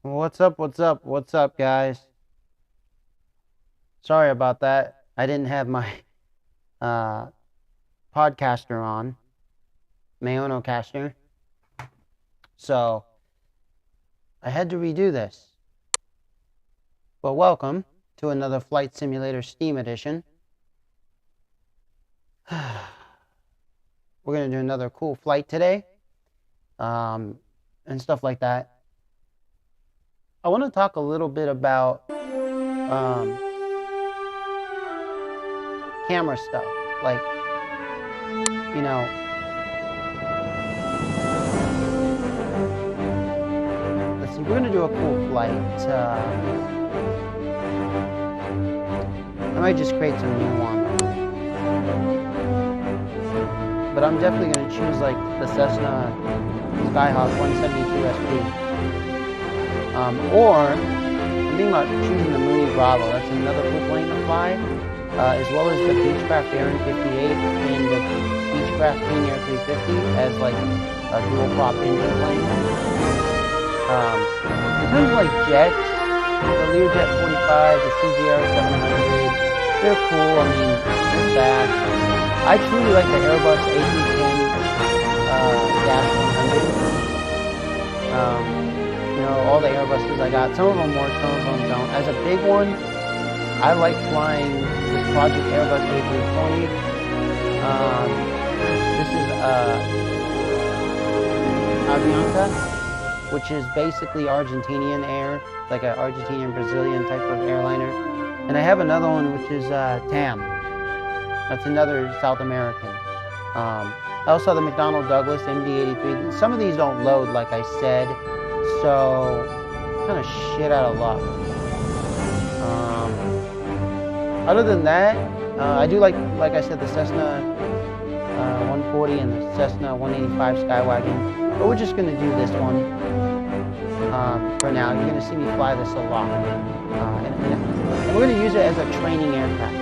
What's up? What's up? What's up, guys? Sorry about that. I didn't have my uh podcaster on, Mayonocaster, so I had to redo this. But welcome to another Flight Simulator Steam Edition. We're gonna do another cool flight today, and stuff like that. I want to talk a little bit about camera stuff, like you know. Let's see, we're gonna do a cool flight. I might just create some new one, but I'm definitely gonna choose like the Cessna Skyhawk 172 SP. Or I'm thinking about choosing the Mooney Bravo. That's another cool plane to fly, as well as the Beechcraft Baron 58 and the Beechcraft King Air 350 as like a dual prop engine plane. In terms of like jets, the Learjet 45, the CGR 700, they're cool. I mean, they're fast. I truly like the Airbus A310 -100. All the Airbuses I got. Some of them work, some of them don't. As a big one, I like flying this Project Airbus A320. This is Avianca, which is basically Argentinian air, like an Argentinian Brazilian type of airliner. And I have another one which is TAM. That's another South American. I also have the McDonnell Douglas MD-83. Some of these don't load, like I said. So, kind of shit out of luck. Other than that, I do like I said, the Cessna 140 and the Cessna 185 Skywagon. But we're just going to do this one for now. You're going to see me fly this a lot. And we're going to use it as a training aircraft.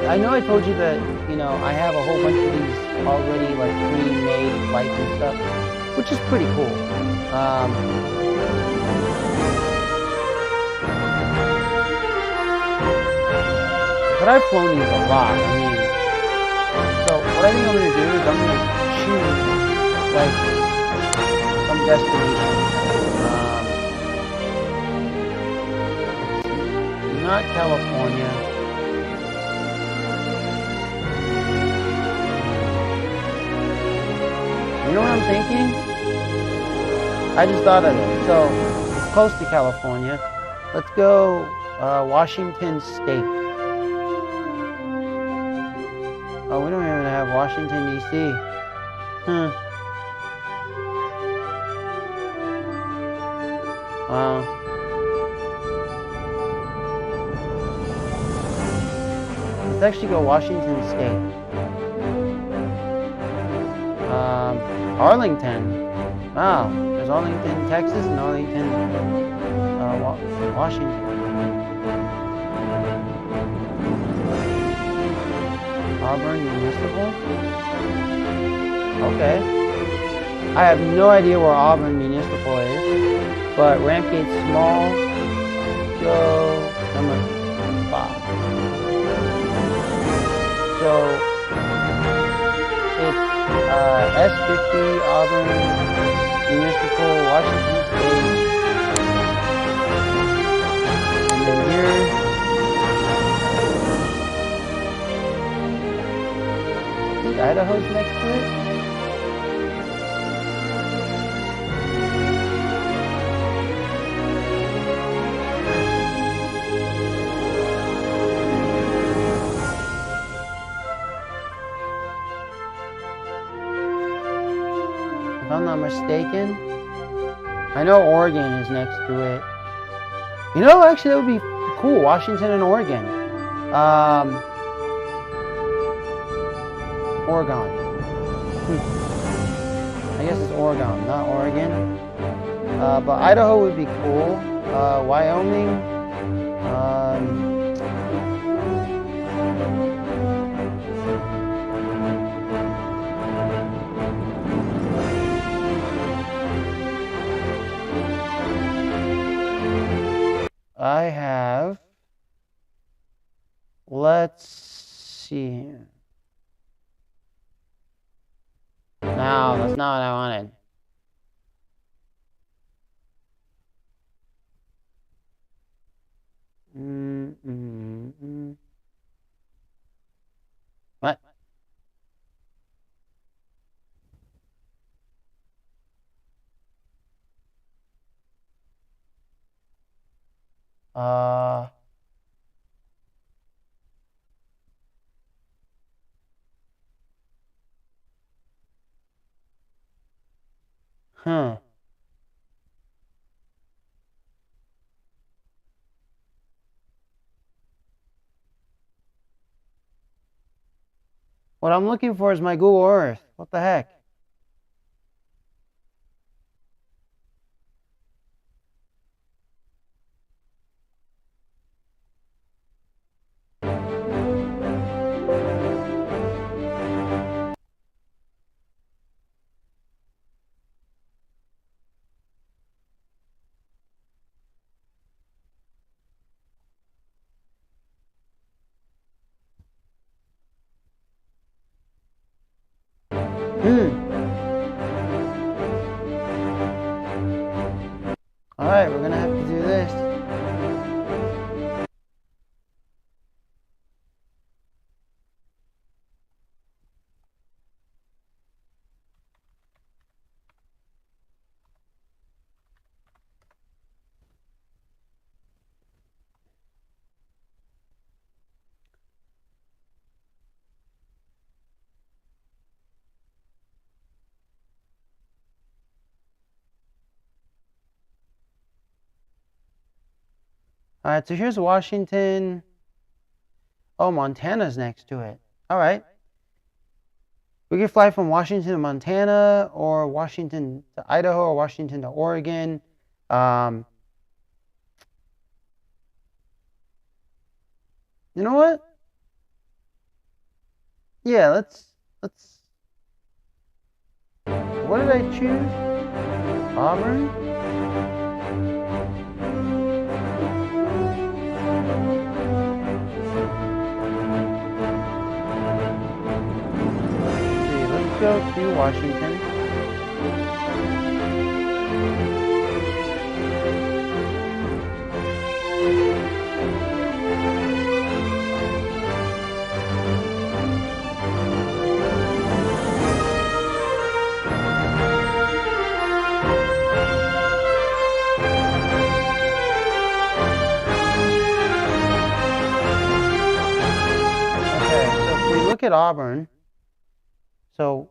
I know I told you that, I have a whole bunch of these already, like, pre-made flights and stuff, which is pretty cool. But I've flown these a lot. I mean, so what I think I'm going to do is I'm going to choose, like, some destination. Not California. You know what I'm thinking? I just thought of it. So, it's close to California. Let's go Washington State. Oh, we don't even have Washington, D.C. Wow. Let's actually go Washington State. Arlington. Wow, there's Arlington, Texas, and Arlington, Washington. Auburn Municipal? Okay. I have no idea where Auburn Municipal is, but ramp gate small, go number 5. So, it's S50, Auburn, Municipal, Washington State. And then here, I think Idaho's next to it. If I'm not mistaken, I know Oregon is next to it. Actually, that would be cool. Washington and Oregon. Oregon. I guess it's Oregon, not Oregon. But Idaho would be cool. Wyoming. Let's see here. No, that's not what I wanted. What? Uh. Huh. What I'm looking for is my Google Earth. What the heck? Alright, we're gonna have to do this. Alright, so here's Washington. Oh, Montana's next to it. Alright. We could fly from Washington to Montana, or Washington to Idaho, or Washington to Oregon. You know what? Yeah, let's. What did I choose? Auburn? Let's go to Washington. Look at Auburn. So,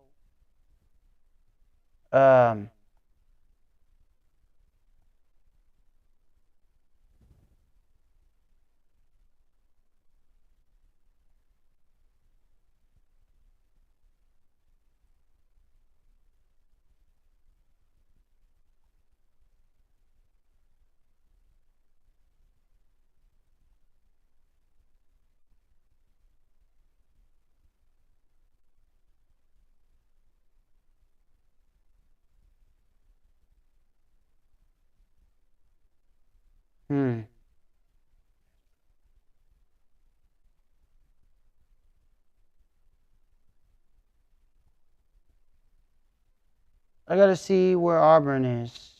I gotta see where Auburn is.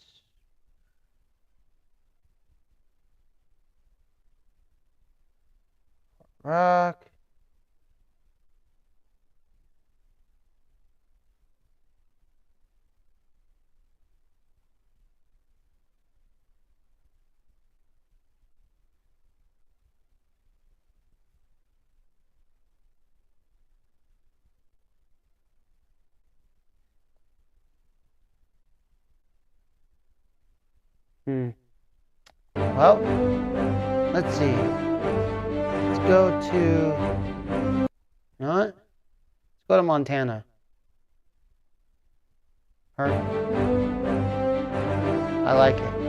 Rock. Well, let's see. Let's go to, you know what? Let's go to Montana. Perfect. I like it.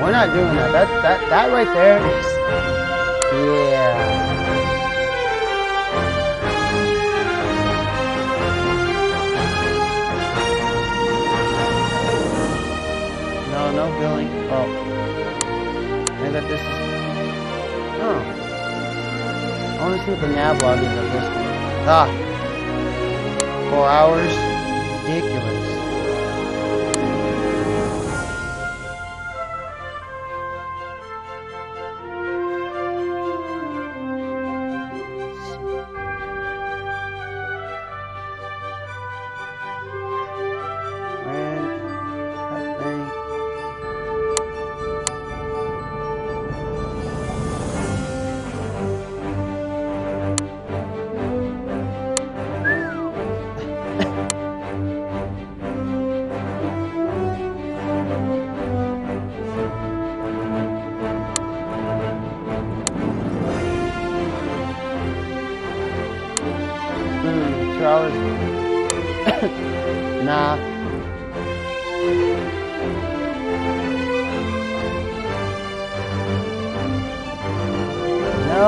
We're not doing that. That right there is, yeah. No billing. Oh, maybe that this is. Oh, I want to see what the nav log is of this one. Ah, 4 hours. Ridiculous. Nah. No.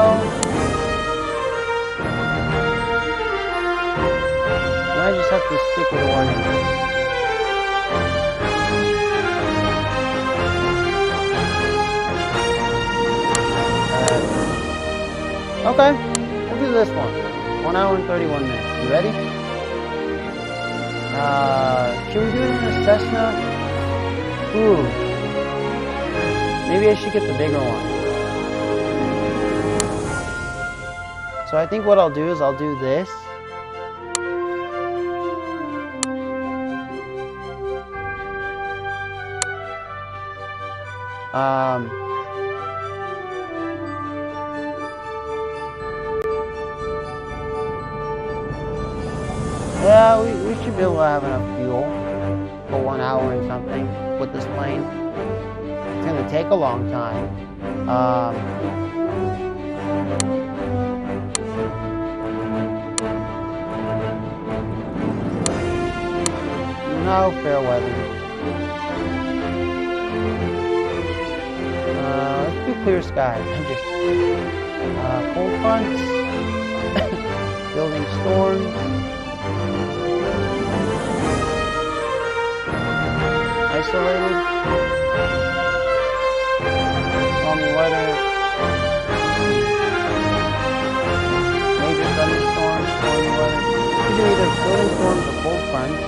I just have to stick with a warning. Okay, we'll do this one. 1 hour and 31 minutes. You ready? Should we do it in a Cessna? Ooh. Maybe I should get the bigger one. So I think what I'll do is I'll do this. Yeah, we should be able to have enough fuel for 1 hour and something with this plane. It's going to take a long time. No fair weather. Let's do clear sky. I'm just cold fronts, building storms. Isolated, stormy weather, major thunderstorms, stormy weather. You can do either building storms or cold fronts.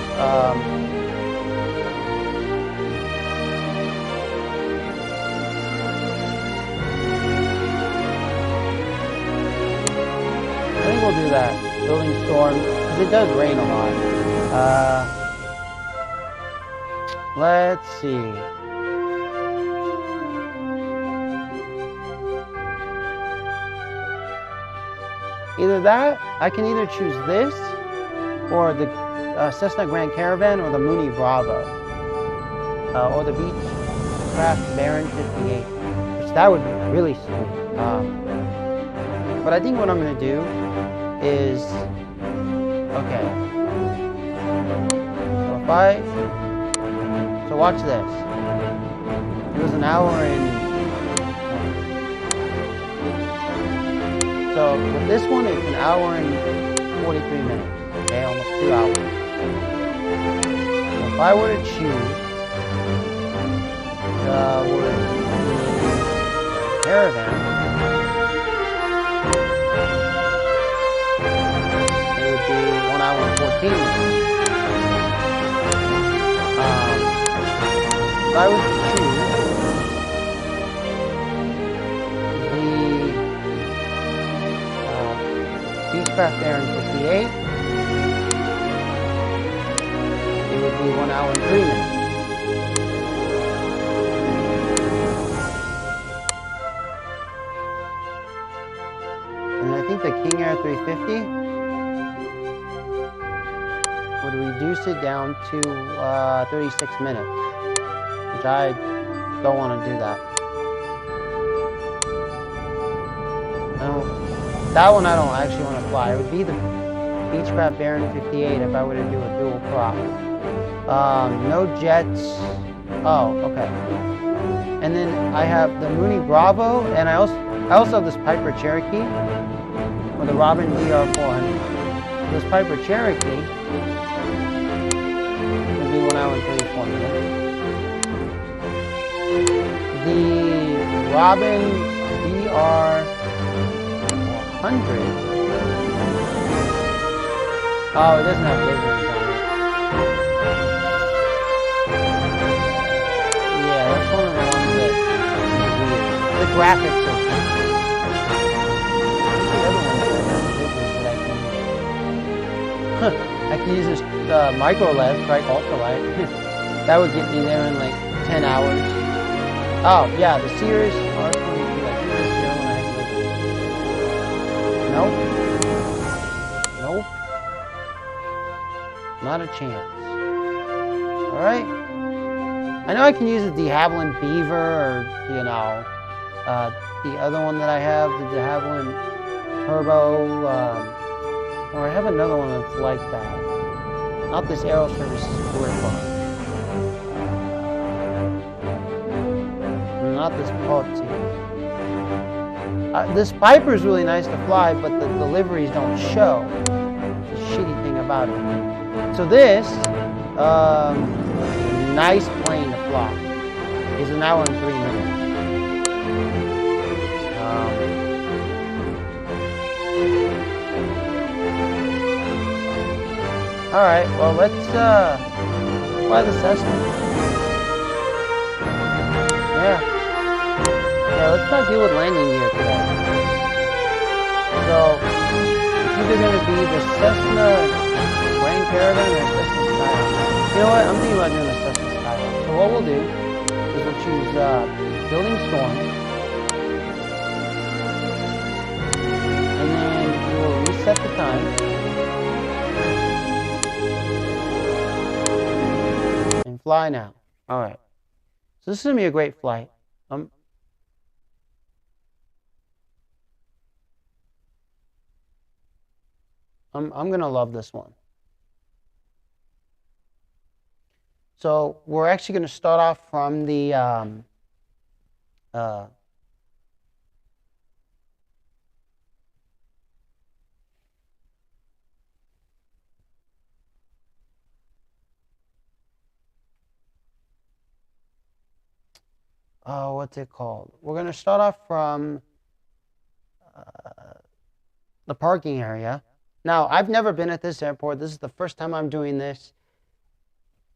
I think we'll do that, building storms, because it does rain a lot. Let's see. Either that, I can either choose this, or the Cessna Grand Caravan, or the Mooney Bravo, or the Beechcraft Baron 58, which that would be really sweet. But I think what I'm going to do is, okay. So watch this. It was an hour and... So with this one, it's an hour and 43 minutes. Okay, almost 2 hours. So if I were to choose the Caravan, it would be 1 hour and 14 minutes. If I was to choose the Beechcraft Baron 58, it would be 1 hour and 3 minutes. And I think the King Air 350 would reduce it down to 36 minutes. Which I don't want to do that. That one I don't actually want to fly. It would be the Beechcraft Baron 58 if I were to do a dual prop. No jets. Oh, okay. And then I have the Mooney Bravo, and I also have this Piper Cherokee, or the Robin DR400. This Piper Cherokee would be 1 hour and 34 minutes. The Robin DR400. Oh, it doesn't have liveries on it. Yeah, that's one of the ones that is weird. The graphics are weird. The other one that has liveries that I can use this Micro LED, Strike Ultralight. That would get me there in like 10 hours. Oh, yeah, the Sears R22. Nope. Nope. Not a chance. Alright. I know I can use the de Havilland Beaver, or, you know, the other one that I have, the de Havilland Turbo, or I have another one that's like that. Not this Aero Service Sport one. Not this Pulse. This Piper is really nice to fly, but the liveries don't show. It's a shitty thing about it. So this, nice plane to fly, is 1 hour and 3 minutes. Alright, well let's fly the Cessna. Yeah, let's not deal with landing gear today. So, it's either going to be the Cessna Grand Caravan or the Cessna Skyhawk. You know what, I'm thinking about doing the Cessna Skyhawk. So what we'll do is we'll choose Building Storm. And then we will reset the time. And fly now. Alright. So this is going to be a great flight. I'm going to love this one. So we're actually going to start off from the what's it called? We're going to start off from the parking area. Now, I've never been at this airport. This is the first time I'm doing this.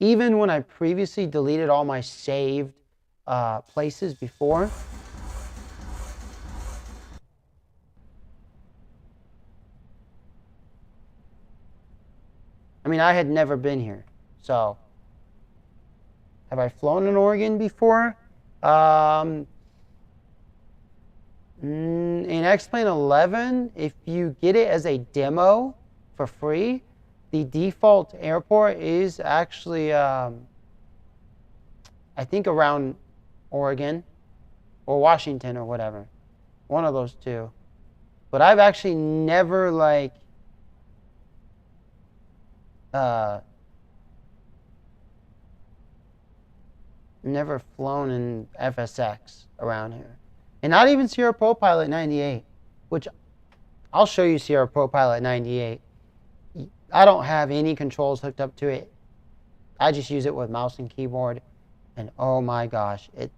Even when I previously deleted all my saved places before. I mean, I had never been here. So, have I flown in Oregon before? In X-Plane 11, if you get it as a demo for free, the default airport is actually, I think around Oregon or Washington or whatever. One of those two. But I've actually never, like, never flown in FSX around here. And not even Sierra Pro Pilot 98, which I'll show you Sierra Pro Pilot 98. I don't have any controls hooked up to it. I just use it with mouse and keyboard. And oh my gosh, of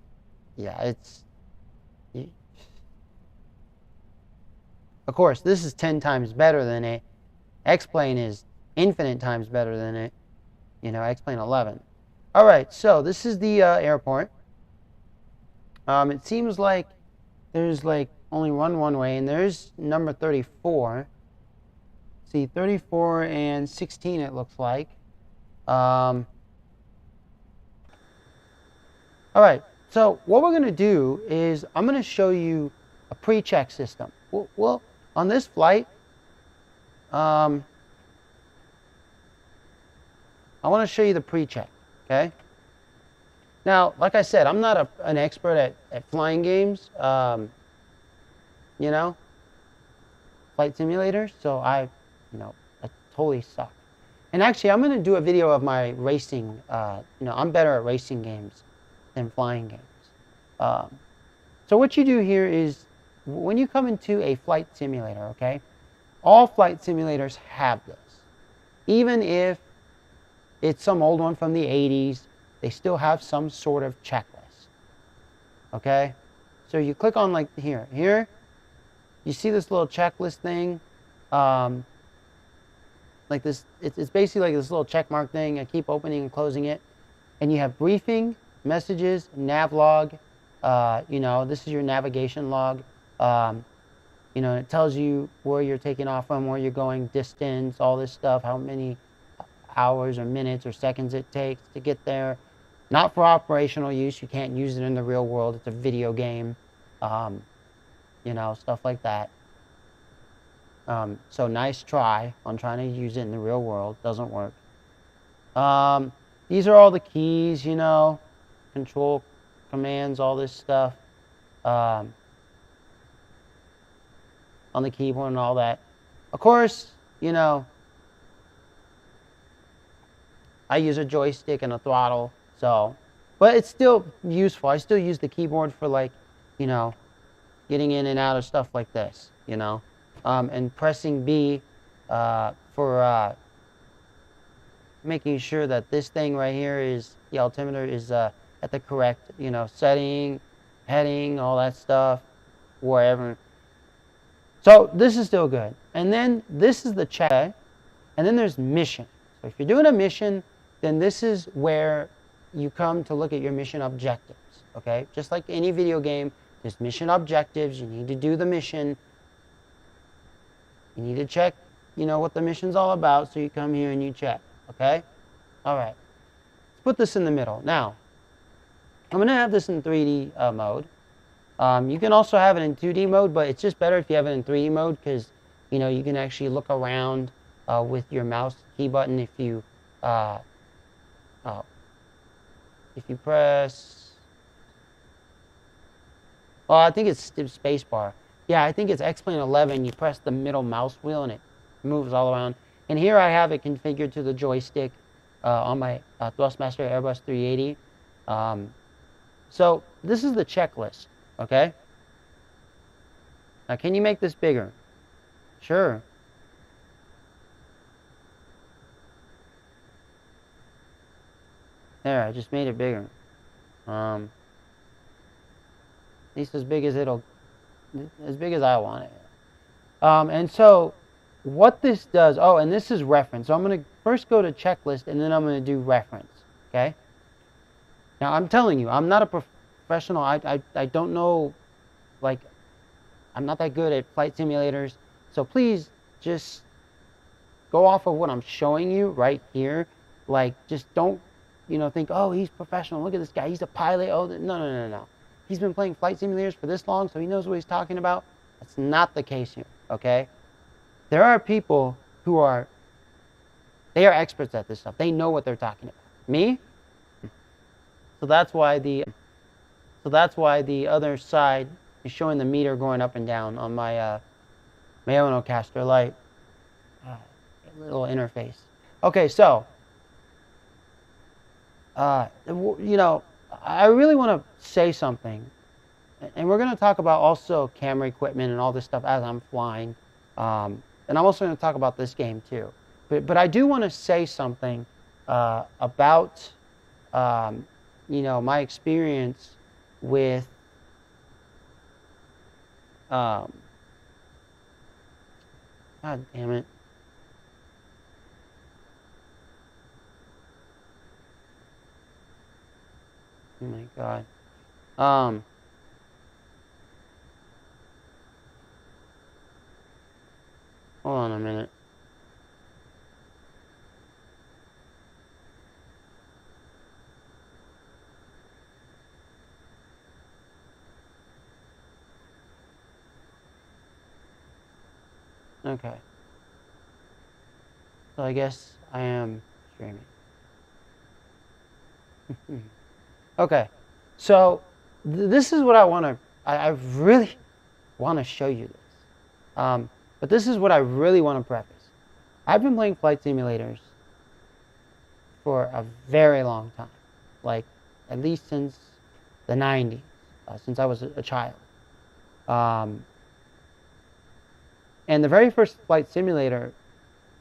course, this is 10 times better than it. X-Plane is infinite times better than it. You know, X-Plane 11. All right, so this is the airport. It seems like there's like only one way, and there's number 34. See, 34 and 16 it looks like. All right, so what we're going to do is I'm going to show you a pre-check system. Well, on this flight, I want to show you the pre-check, okay? Now, like I said, I'm not an expert at flying games, you know, flight simulators, so I totally suck. And actually, I'm going to do a video of my racing, I'm better at racing games than flying games. So what you do here is, when you come into a flight simulator, okay, all flight simulators have this. Even if it's some old one from the 80s, they still have some sort of checklist. Okay? So you click on like here. Here, you see this little checklist thing. Like this, it's basically like this little check mark thing. I keep opening and closing it. And you have briefing, messages, nav log. This is your navigation log. It tells you where you're taking off from, where you're going, distance, all this stuff, how many hours or minutes or seconds it takes to get there. Not for operational use. You can't use it in the real world. It's a video game. Stuff like that. So nice try on trying to use it in the real world. Doesn't work. These are all the keys, control commands, all this stuff on the keyboard and all that. Of course, I use a joystick and a throttle, but it's still useful. I still use the keyboard for getting in and out of stuff like this, and pressing B for making sure that this thing right here is, the altimeter is at the correct, setting, heading, all that stuff, wherever. So this is still good. And then this is the check, and then there's mission. So if you're doing a mission, then this is where you come to look at your mission objectives, okay? Just like any video game, there's mission objectives. You need to do the mission. You need to check, what the mission's all about, so you come here and you check, okay? All right. Let's put this in the middle. Now, I'm going to have this in 3D mode. You can also have it in 2D mode, but it's just better if you have it in 3D mode because, you can actually look around with your mouse key button if you press, I think it's space bar. Yeah, I think it's X-Plane 11. You press the middle mouse wheel and it moves all around. And here I have it configured to the joystick on my Thrustmaster Airbus 380. So this is the checklist, okay? Now, can you make this bigger? Sure. There, I just made it bigger. At least as big as I want it. And so what this does, and this is reference. So I'm going to first go to checklist, and then I'm going to do reference, okay? Now, I'm telling you, I'm not a professional. I don't know, I'm not that good at flight simulators. So please just go off of what I'm showing you right here. Just don't, think, oh, he's professional. Look at this guy. He's a pilot. Oh, no. He's been playing flight simulators for this long, so he knows what he's talking about. That's not the case here, okay? There are people who they are experts at this stuff. They know what they're talking about. Me? So that's why the other side is showing the meter going up and down on my Mayonocaster Lite little interface. Okay, so I really want to say something, and we're going to talk about also camera equipment and all this stuff as I'm flying, and I'm also going to talk about this game too. But I do want to say something about my experience with God damn it. Oh my God. Hold on a minute. Okay. So I guess I am streaming. Okay. So this is what I really want to show you this. But this is what I really want to preface. I've been playing flight simulators for a very long time. At least since the 90s. since I was a child. Um, and the very first flight simulator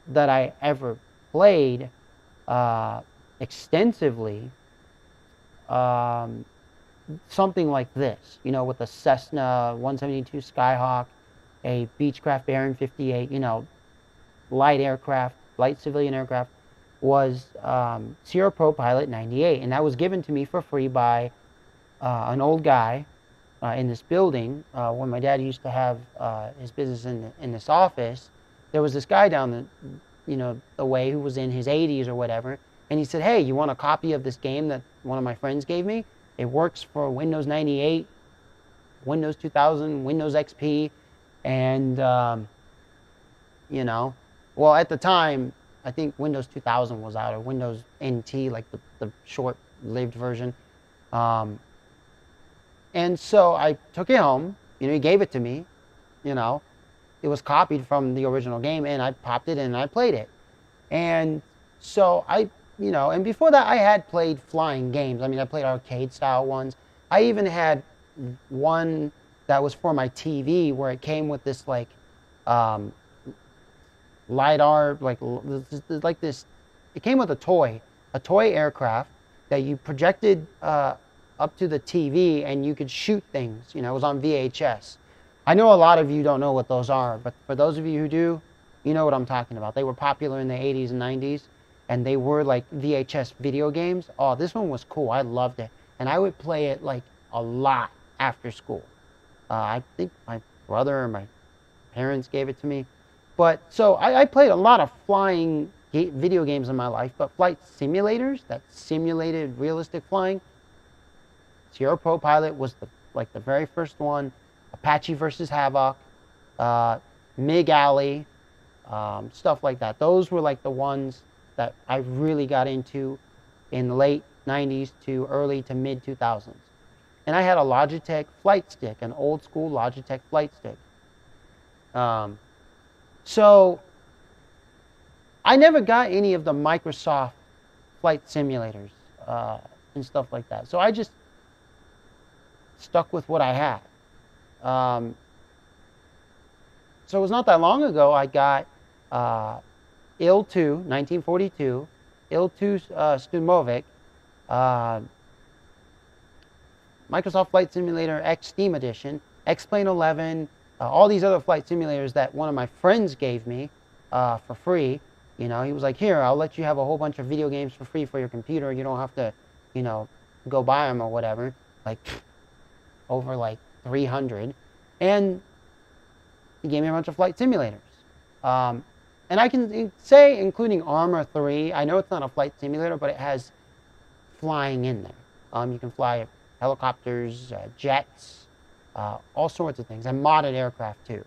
that I ever played extensively, something like this, you know, with a Cessna 172 Skyhawk, a Beechcraft Baron 58, you know, light aircraft, light civilian aircraft, was Sierra Pro Pilot 98. And that was given to me for free by an old guy in this building. When my dad used to have his business in this office, there was this guy down the way who was in his 80s or whatever. And he said, hey, you want a copy of this game that one of my friends gave me? It works for Windows 98, Windows 2000, Windows XP, and, you know, well, at the time, I think Windows 2000 was out, or Windows NT, like the short-lived version. And so I took it home. You know, he gave it to me. You know, it was copied from the original game, and I popped it in and I played it. And so you know, and before that, I had played flying games. I mean, I played arcade-style ones. I even had one that was for my TV where it came with this, like, LiDAR, like this, it came with a toy aircraft that you projected up to the TV and you could shoot things. You know, it was on VHS. I know a lot of you don't know what those are, but for those of you who do, you know what I'm talking about. They were popular in the 80s and 90s, and they were like VHS video games. Oh, this one was cool. I loved it. And I would play it like a lot after school. I think my brother or my parents gave it to me. But so I played a lot of flying video games in my life, but flight simulators that simulated realistic flying, Sierra Pro Pilot was the very first one. Apache versus Havoc, MiG Alley, stuff like that. Those were like the ones that I really got into in the late 90s to early to mid 2000s. And I had a Logitech flight stick, an old school Logitech flight stick. So I never got any of the Microsoft flight simulators and stuff like that. So I just stuck with what I had. So it was not that long ago I got IL-2, 1942, IL-2 Stumovic, Microsoft Flight Simulator X Steam Edition, X-Plane 11, all these other flight simulators that one of my friends gave me for free. You know, he was like, here, I'll let you have a whole bunch of video games for free for your computer. You don't have to, you know, go buy them or whatever. Like, over like 300. And he gave me a bunch of flight simulators. And I can say, including Arma 3, I know it's not a flight simulator, but it has flying in there. You can fly helicopters, jets, all sorts of things, and modded aircraft too.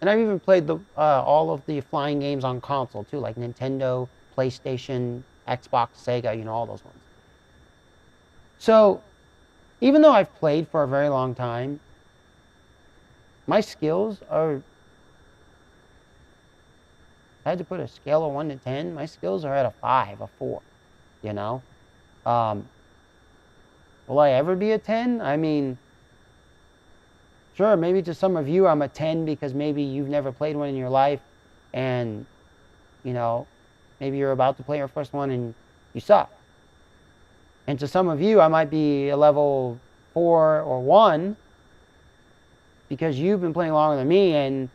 And I've even played all of the flying games on console too, like Nintendo, PlayStation, Xbox, Sega, you know, all those ones. So, even though I've played for a very long time, my skills are, I had to put a scale of 1 to 10, my skills are at a 5, a 4, you know? Will I ever be a 10? I mean, sure, maybe to some of you I'm a 10 because maybe you've never played one in your life and, you know, maybe you're about to play your first one and you suck. And to some of you, I might be a level 4 or 1 because you've been playing longer than me and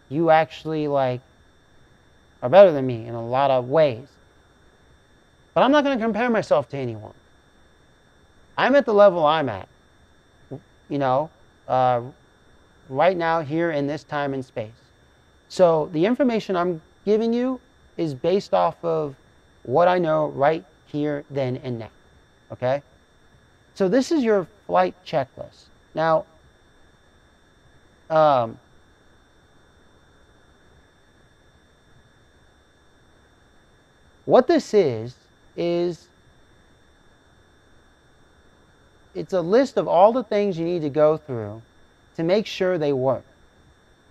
you actually, like, are better than me in a lot of ways. But I'm not going to compare myself to anyone. I'm at the level I'm at, you know, right now, here in this time and space. So the information I'm giving you is based off of what I know right here, then, and now. Okay? So this is your flight checklist. Now, what this is it's a list of all the things you need to go through to make sure they work.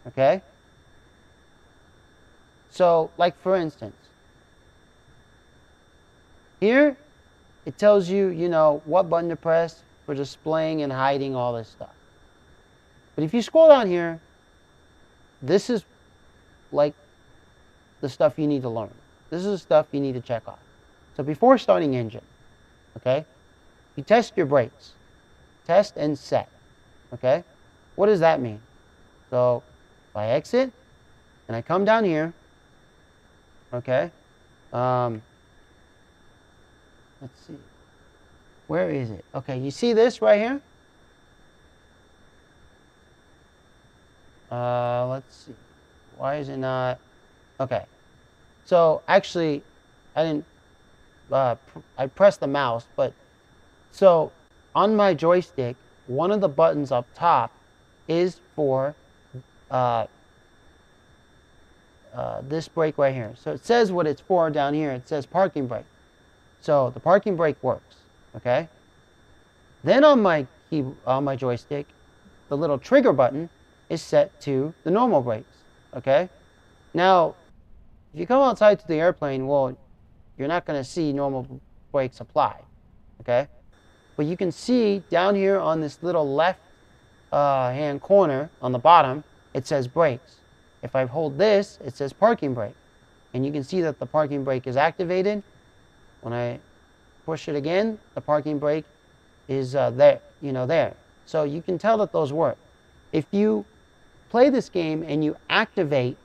Okay? So, like for instance, Here, it tells you, you know, what button to press for displaying and hiding all this stuff. But if you scroll down here, this is like the stuff you need to learn. This is the stuff you need to check off. So before starting engine, okay, you test your brakes. Test and set, okay? What does that mean? So if I exit and I come down here, okay, let's see. Where is it? Okay, you see this right here? Let's see. Why is it not? Okay. So actually, I didn't. I pressed the mouse, but so on my joystick, one of the buttons up top is for this brake right here. So it says what it's for down here. It says parking brake. So the parking brake works. Okay. Then on my joystick, the little trigger button is set to the normal brakes. Okay. Now, if you come outside to the airplane, well, you're not going to see normal brakes applied. Okay. But you can see down here on this little left hand corner on the bottom, it says brakes. If I hold this, it says parking brake. And you can see that the parking brake is activated. When I push it again, the parking brake is there, there. So you can tell that those work. If you play this game and you activate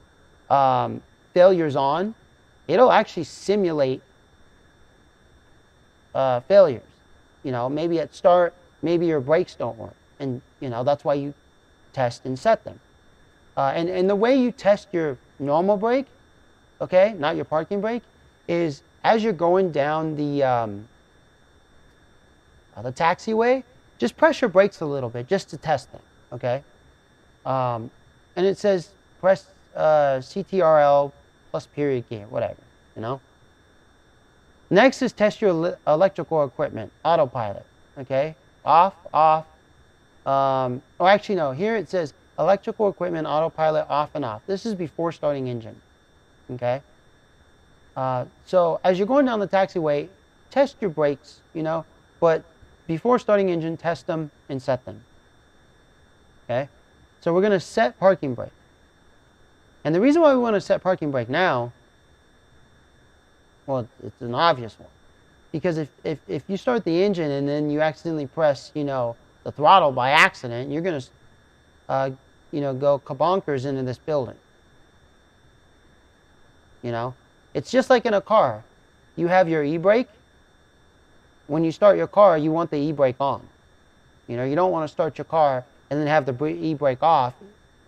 failures on, it'll actually simulate failures. Maybe at start, maybe your brakes don't work. And, that's why you test and set them. And the way you test your normal brake, okay, not your parking brake, is as you're going down the taxiway, just press your brakes a little bit just to test them, okay? And it says press CTRL plus period key, whatever, Next is test your electrical equipment, autopilot, okay? Off, off. Actually, no, here it says electrical equipment, autopilot, off and off. This is before starting engine, okay? So as you're going down the taxiway, test your brakes, but before starting engine, test them and set them, okay? So we're going to set parking brake. And the reason why we want to set parking brake now, well, it's an obvious one. Because if you start the engine and then you accidentally press, the throttle by accident, you're going to, go kabonkers into this building. It's just like in a car. You have your e-brake. When you start your car, you want the e-brake on. You don't want to start your car and then have the e-brake off,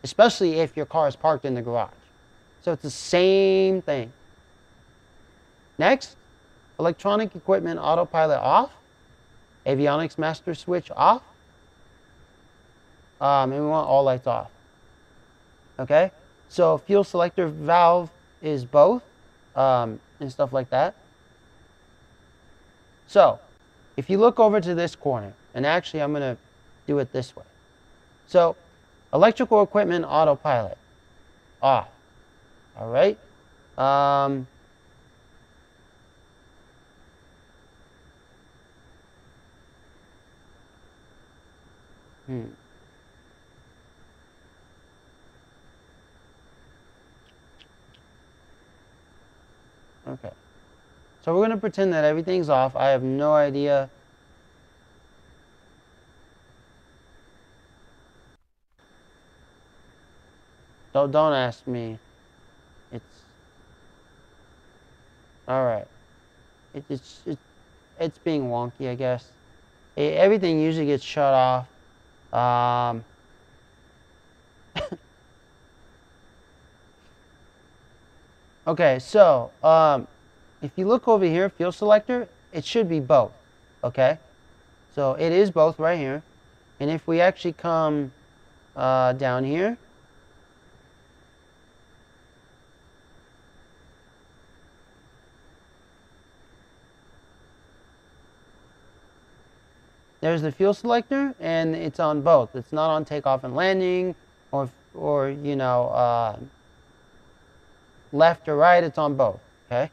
especially if your car is parked in the garage. So it's the same thing. Next, electronic equipment autopilot off, avionics master switch off, and we want all lights off. Okay, so fuel selector valve is both, and stuff like that. So, if you look over to this corner, and actually I'm going to do it this way. So, electrical equipment autopilot off. All right. Okay. So we're going to pretend that everything's off. I have no idea. Don't ask me. It's all right. It's being wonky, I guess. Everything usually gets shut off. Okay, so if you look over here, fuel selector, it should be both. Okay, so it is both right here. And if we actually come down here, there's the fuel selector, and it's on both. It's not on takeoff and landing, or left or right. It's on both. Okay.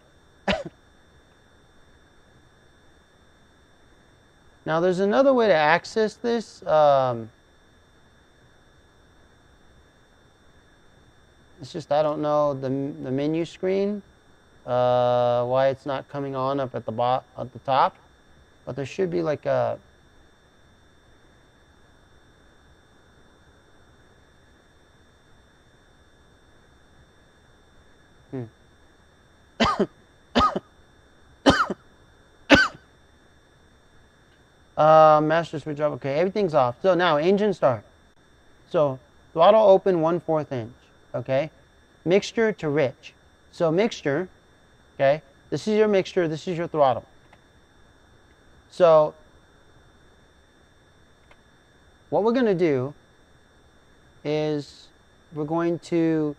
Now there's another way to access this. It's just I don't know the menu screen, why it's not coming on up at the top, but there should be like a master switch off. Okay, everything's off. So now engine start. So throttle open 1/4 inch. Okay, mixture to rich. So mixture. Okay, this is your mixture. This is your throttle. So what we're going to do is we're going to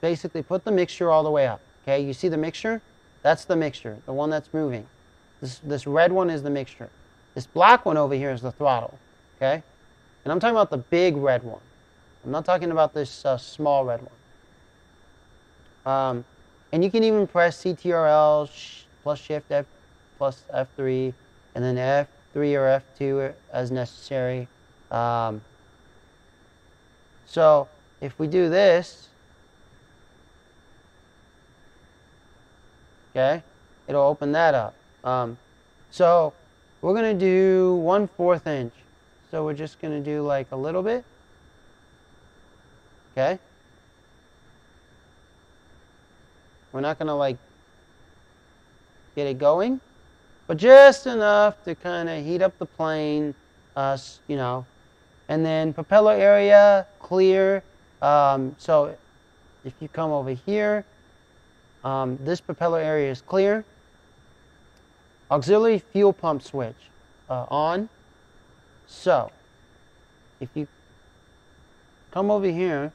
basically put the mixture all the way up. Okay, you see the mixture? That's the mixture, the one that's moving. This red one is the mixture. This black one over here is the throttle. Okay, and I'm talking about the big red one. I'm not talking about this small red one. And you can even press CTRL plus Shift F plus F3, and then F3 or F2 as necessary. So if we do this, okay, it'll open that up. So we're going to do 1/4 inch. So we're just going to do like a little bit. Okay. We're not going to like get it going, but just enough to kind of heat up the plane, you know. And then propeller area, clear. So if you come over here, this propeller area is clear. Auxiliary fuel pump switch on. So if you come over here,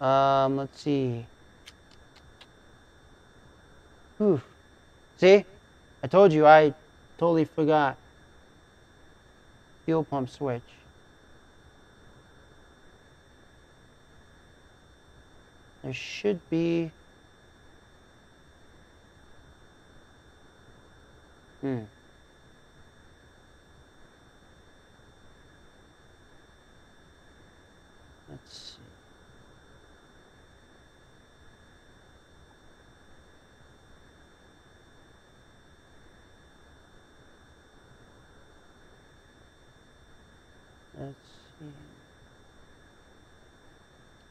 let's see. Whew. See, I told you I totally forgot. Fuel pump switch. There should be. Let's see. Let's see.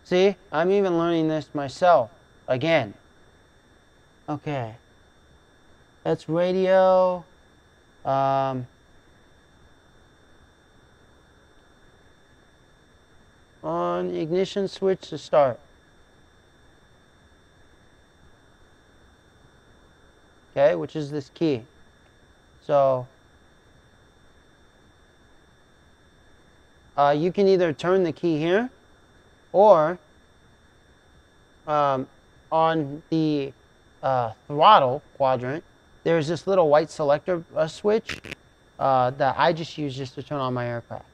See, I'm even learning this myself again. Okay. That's radio. On ignition switch to start. Okay, which is this key. So you can either turn the key here, or on the throttle quadrant, there's this little white selector switch that I just use just to turn on my aircraft.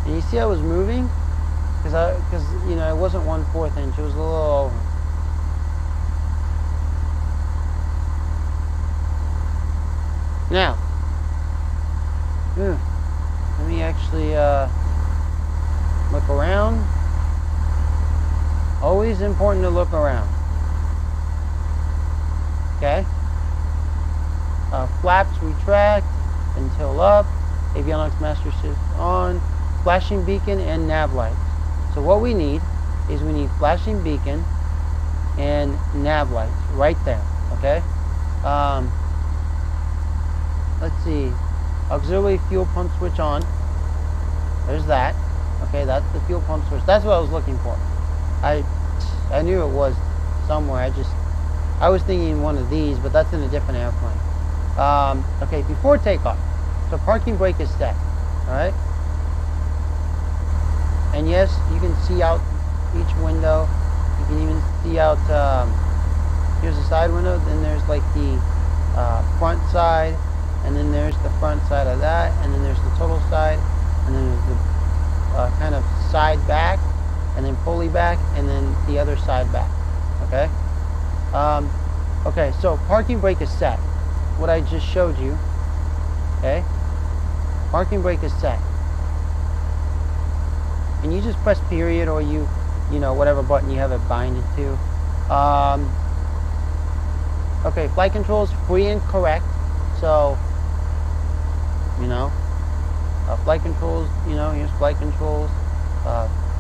And you see I was moving? Because you know, it wasn't 1/4 inch, it was a little over. Now, let me actually look around. Always important to look around. Okay? Flaps retract and tilt up. Avionics master shift on. Flashing beacon and nav lights. So what we need is we need flashing beacon and nav lights right there. Okay? Let's see. Auxiliary fuel pump switch on. There's that. Okay, that's the fuel pump switch. That's what I was looking for. I knew it was somewhere. I was thinking one of these, but that's in a different airplane. Okay, before takeoff. So parking brake is set. All right. And yes, you can see out each window. You can even see out. Here's the side window. Then there's like the front side. and then there's the front side of that, and then there's the total side, and then there's the kind of side back, and then pulley back, and then the other side back. Okay. Okay, so parking brake is set. What I just showed you. Okay. Parking brake is set. And you just press period, or you know, whatever button you have it binded to. Okay, flight control is free and correct. So, you know, flight controls, you know, here's flight controls,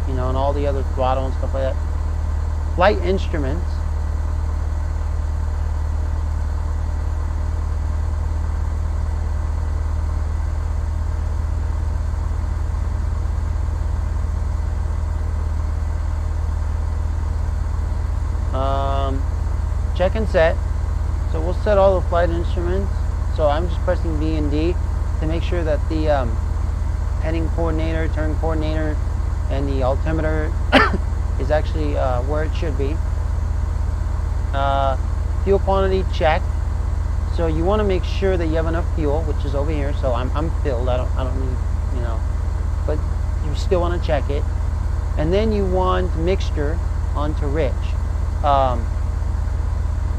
you know, and all the other throttle and stuff like that. Flight instruments. Check and set. So we'll set all the flight instruments. So I'm just pressing B and D to make sure that the heading coordinator, turn coordinator, and the altimeter is actually where it should be. Fuel quantity, check. So you want to make sure that you have enough fuel, which is over here. So I'm filled. I don't need, you know, but you still want to check it. And then you want mixture onto rich.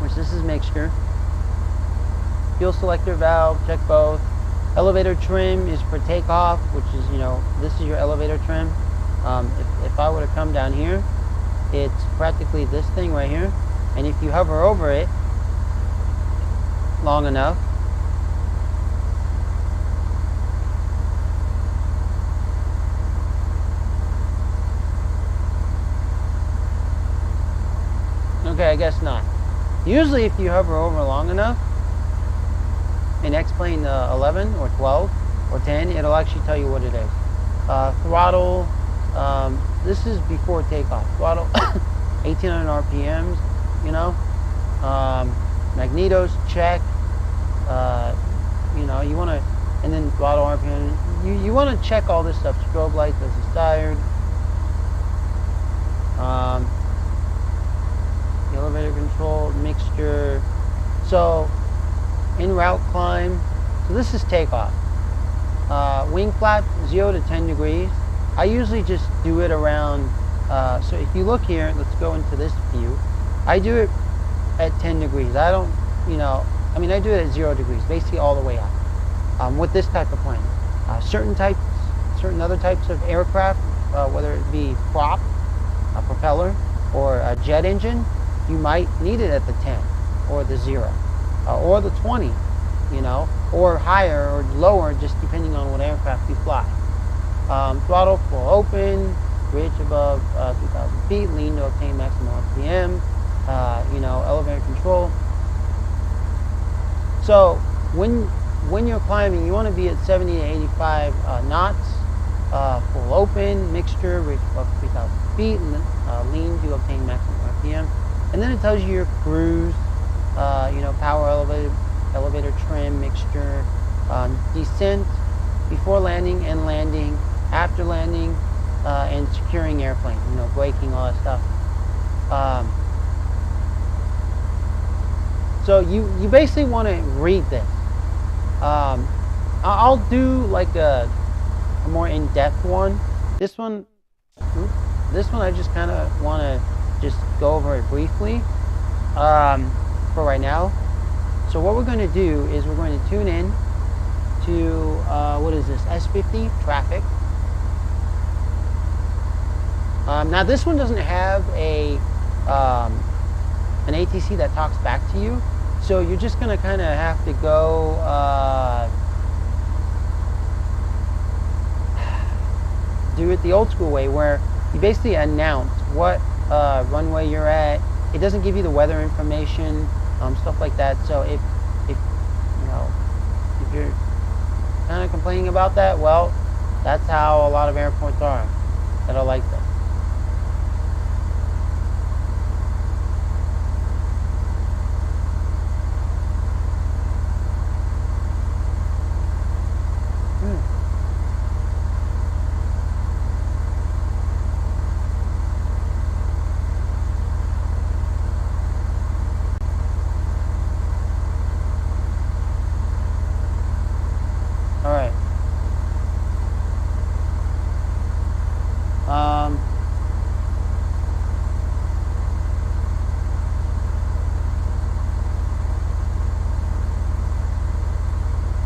Which this is mixture. Fuel selector valve, check both. Elevator trim is for takeoff, which is, you know, this is your elevator trim. If I were to come down here, it's practically this thing right here. And if you hover over it long enough, okay, I guess not. Usually if you hover over long enough, in X-Plane 11 or 12 or 10, it'll actually tell you what it is. Throttle, this is before takeoff. Throttle, 1800 RPMs, you know. Magnetos, check. You know, you want to, and then throttle RPM. You want to check all this stuff. Strobe lights as desired. Elevator control, mixture. So in route climb, so this is takeoff. Wing flap 0 to 10 degrees. I usually just do it around, so if you look here, let's go into this view. I do it at 10 degrees. I don't, you know, I mean, I do it at 0 degrees, basically all the way up. With this type of plane. Certain other types of aircraft, whether it be prop, a propeller, or a jet engine, you might need it at the 10 or the 0 or the 20, you know, or higher or lower, just depending on what aircraft you fly. Throttle full open, bridge above 2,000 feet, lean to obtain maximum RPM, you know, elevator control. So when you're climbing, you want to be at 70 to 85 knots, full open, mixture, bridge above 3,000 feet, and lean to obtain maximum RPM. And then it tells you your cruise, you know, power elevator trim, mixture, descent, before landing and landing, after landing, and securing airplane, you know, braking, all that stuff. So you basically want to read this. I'll do like a more in-depth one. This one I just kind of want to just go over it briefly for right now. So what we're going to do is we're going to tune in to what is this, S50 traffic. Now this one doesn't have a an ATC that talks back to you, so you're just going to kind of have to go do it the old school way, where you basically announce what runway you're at. It doesn't give you the weather information, stuff like that. So if you know, if you're kind of complaining about that, well, that's how a lot of airports are that are like that.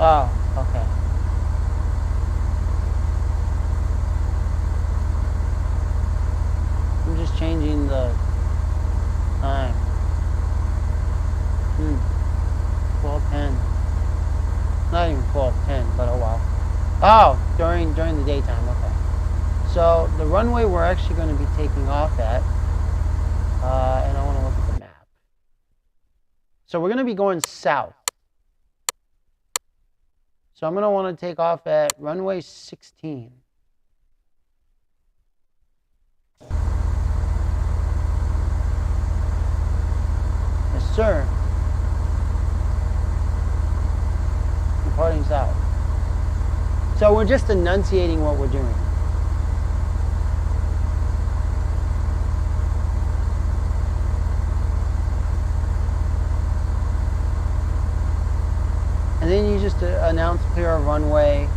Oh, okay. I'm just changing the time. 12:10. Not even 12:10, but oh well. Oh, during the daytime. Okay. So the runway we're actually going to be taking off at, and I want to look at the map. So we're going to be going south. So I'm going to want to take off at runway 16. Yes, sir. Departing south. So we're just enunciating what we're doing. And then you just announce clear of runway.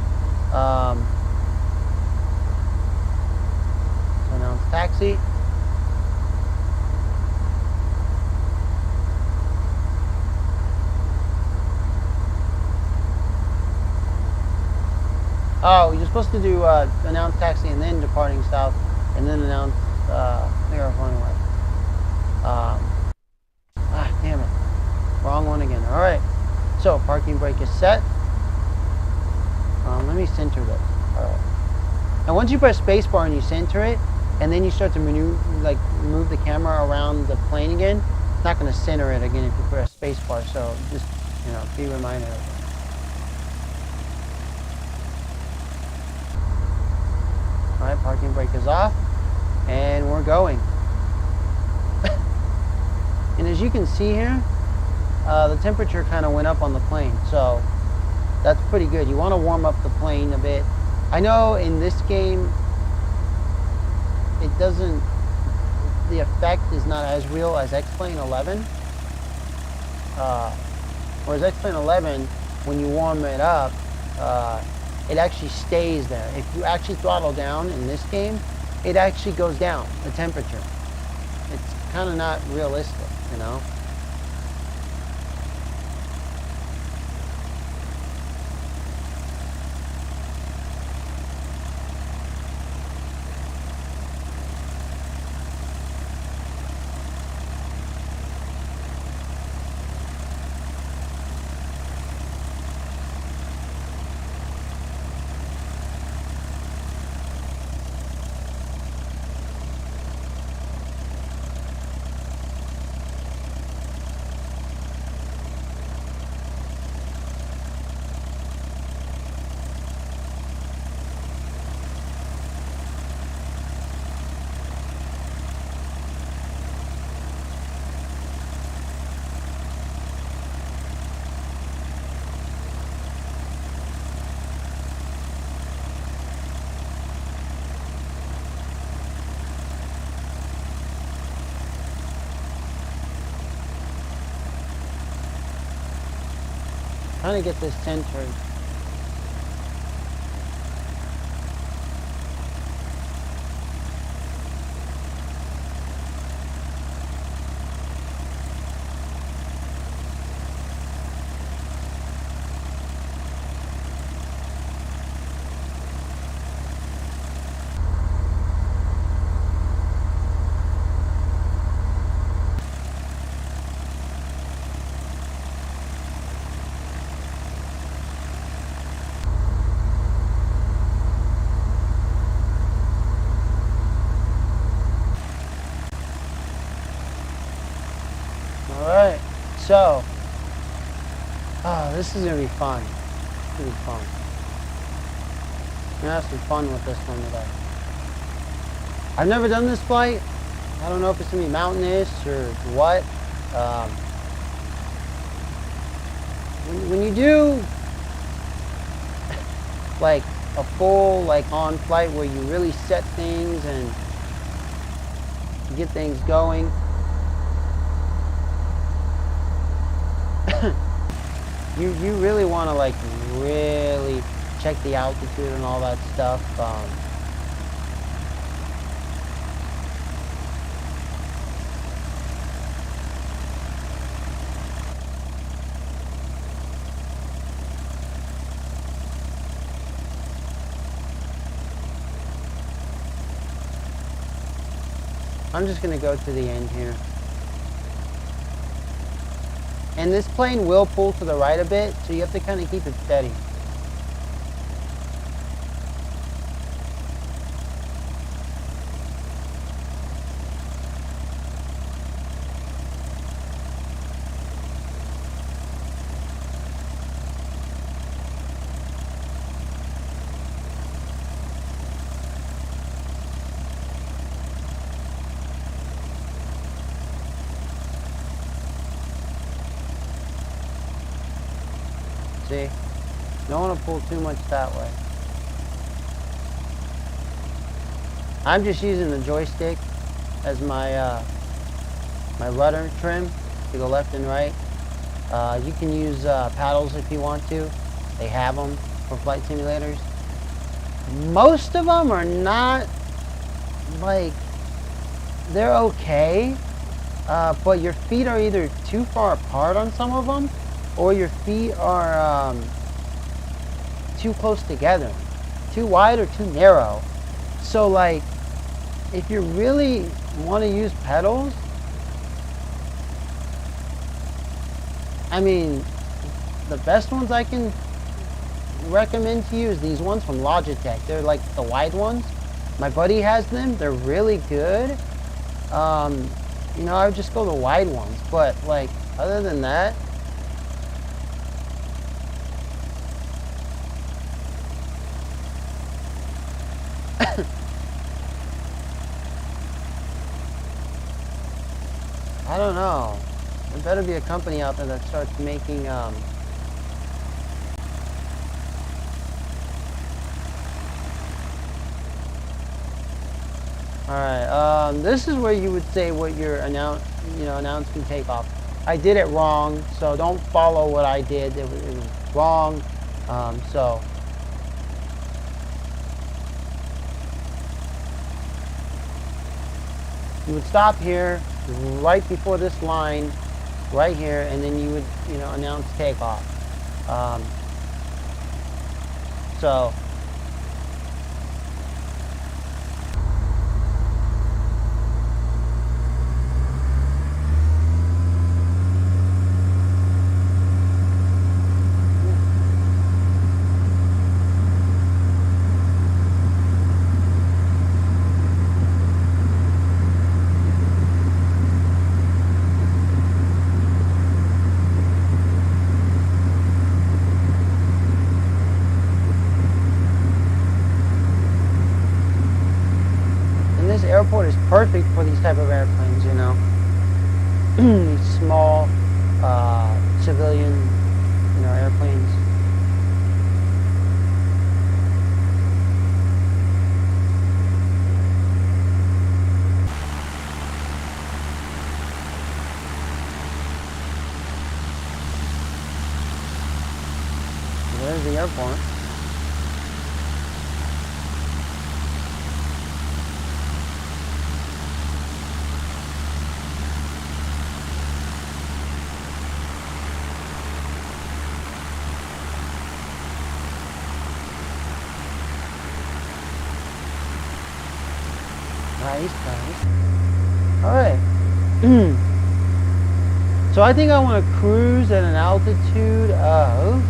So announce taxi. Oh, you're supposed to do announce taxi and then departing south, and then announce clear of runway. Damn it. Wrong one again. All right. So parking brake is set. Let me center this. All right. And once you press spacebar and you center it, and then you start to move the camera around the plane again, it's not going to center it again if you press spacebar. So just be reminded of it. All right, parking brake is off, and we're going. And as you can see here, the temperature kind of went up on the plane, so that's pretty good. You want to warm up the plane a bit. I know in this game, the effect is not as real as X-Plane 11. Whereas X-Plane 11, when you warm it up, it actually stays there. If you actually throttle down in this game, it actually goes down, the temperature. It's kind of not realistic, you know? Trying to get this centered. Alright, so, this is going to be fun. It's going to be fun. I'm going to have some fun with this one today. I've never done this flight. I don't know if it's going to be mountainous or what. When you do, like, a full, like, on flight where you really set things and you get things going, you really want to like really check the altitude and all that stuff. I'm just gonna go to the end here. And this plane will pull to the right a bit, so you have to kind of keep it steady. See? Don't want to pull too much that way. I'm just using the joystick as my my rudder trim to go left and right. You can use paddles if you want to. They have them for flight simulators. Most of them are not, like, they're okay, but your feet are either too far apart on some of them, or your feet are too close together, too wide or too narrow. So, like, if you really want to use pedals, I mean, the best ones I can recommend to you is these ones from Logitech. They're like the wide ones. My buddy has them. They're really good. You know, I would just go the wide ones. But, like, other than that, I don't know. There better be a company out there that starts making, Alright, this is where you would say what your announcement takeoff. I did it wrong, so don't follow what I did. It was wrong. So you would stop here, right before this line, right here, and then you would, announce takeoff. So airport is perfect for these type of airplanes, these small civilian, airplanes. There's the airport. Nice. Alright. So I think I want to cruise at an altitude of,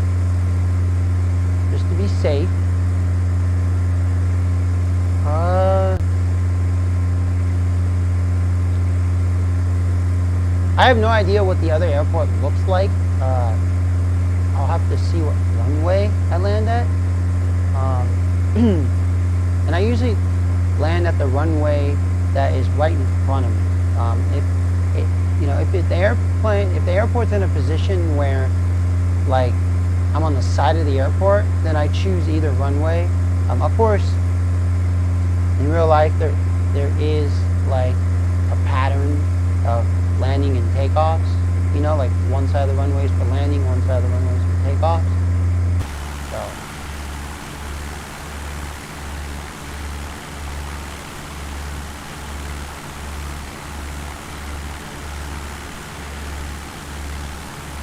just to be safe, I have no idea what the other airport looks like. I'll have to see what runway I land at. And I usually land at the runway that is right in front of me. If the airport's in a position where, like, I'm on the side of the airport, then I choose either runway. Of course, in real life, there is, like, a pattern of landing and takeoffs. Like one side of the runway is for landing, one side of the runway is for takeoffs. So.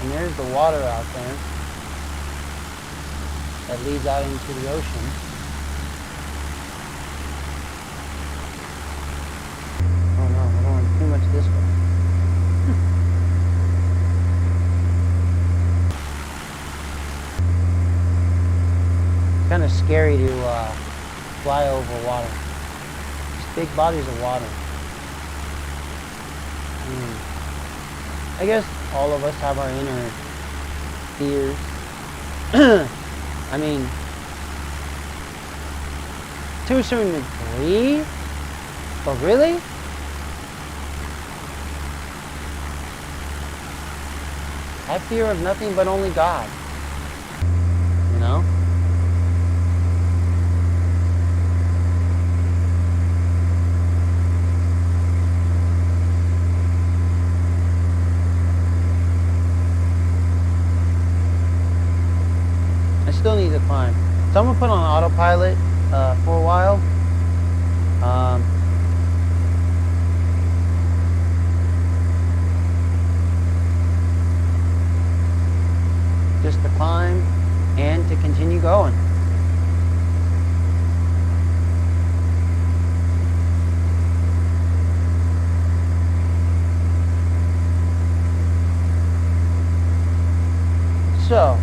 And there's the water out there that leads out into the ocean. Oh no. Oh, I don't want too much this way. Kind of scary to fly over water. Just big bodies of water. I guess all of us have our inner fears. I mean, to a certain degree, but really? I fear of nothing but only God. You know? Still need to climb. So I'm gonna put on autopilot for a while. Just to climb and to continue going. So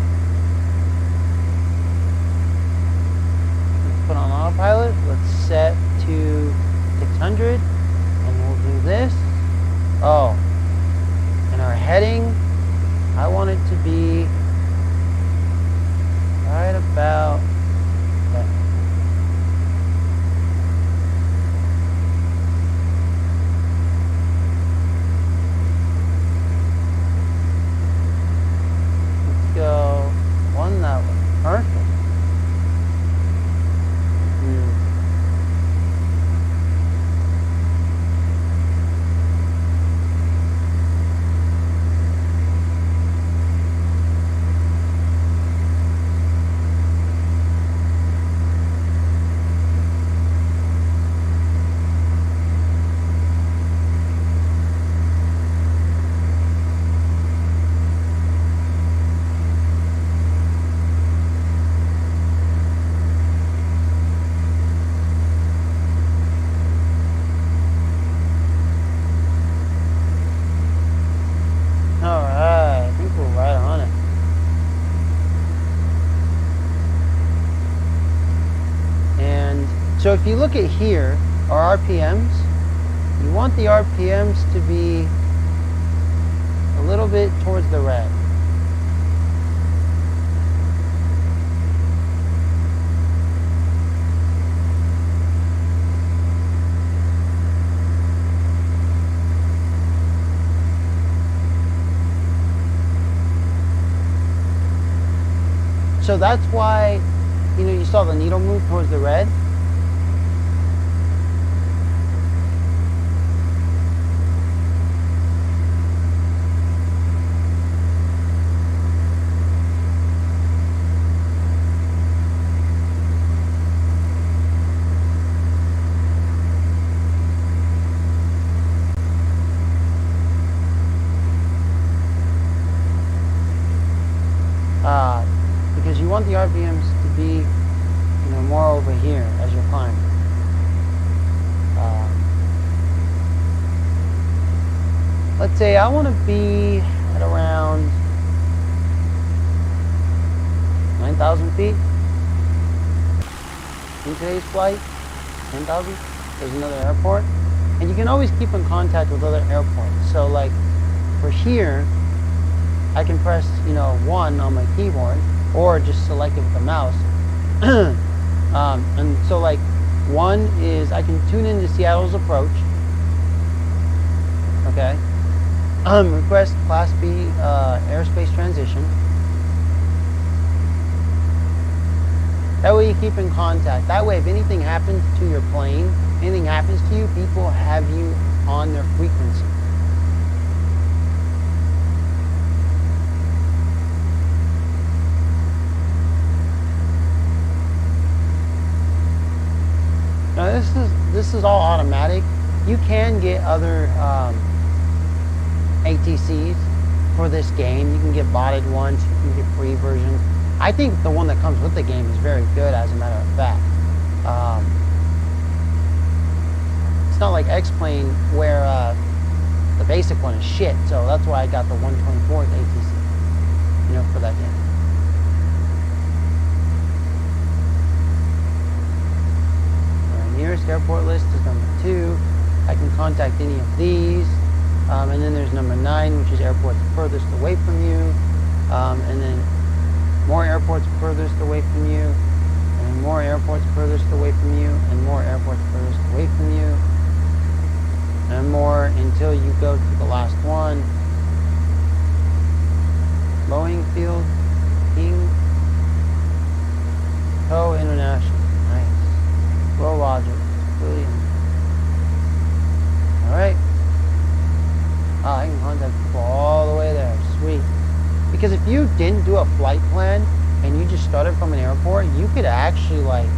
put on autopilot. Let's set to 600 and we'll do this. Oh, and our heading, I want it to be right about that. Let's go one that way. Perfect. So if you look at here, our RPMs, you want the RPMs to be a little bit towards the red. So that's why, you saw the needle move towards the red. Because you want the RPMs to be, more over here as you're climbing. Let's say I want to be at around 9,000 feet in today's flight. 10,000. There's another airport, and you can always keep in contact with other airports. So like for here, I can press 1 on my keyboard, or just select it with the mouse. And so like 1 is I can tune into Seattle's approach. Okay. Request Class B airspace transition. That way you keep in contact. That way if anything happens to your plane, anything happens to you, people have you on their frequency. Now this is all automatic. You can get other ATCs for this game. You can get botted ones, you can get free versions. I think the one that comes with the game is very good, as a matter of fact. not like X-Plane where the basic one is shit. So that's why I got the 124th ATC, you know, for that game. Our nearest airport list is number 2. I can contact any of these. And then there's number 9, which is airports furthest away from you. And then more airports furthest away from you. And more airports furthest away from you. And more airports furthest away from you. And more until you go to the last one. Boeing Field, King, Co International. Nice. Will Rogers, William. Alright. I can contact people all the way there. Sweet. Because if you didn't do a flight plan and you just started from an airport, you could actually like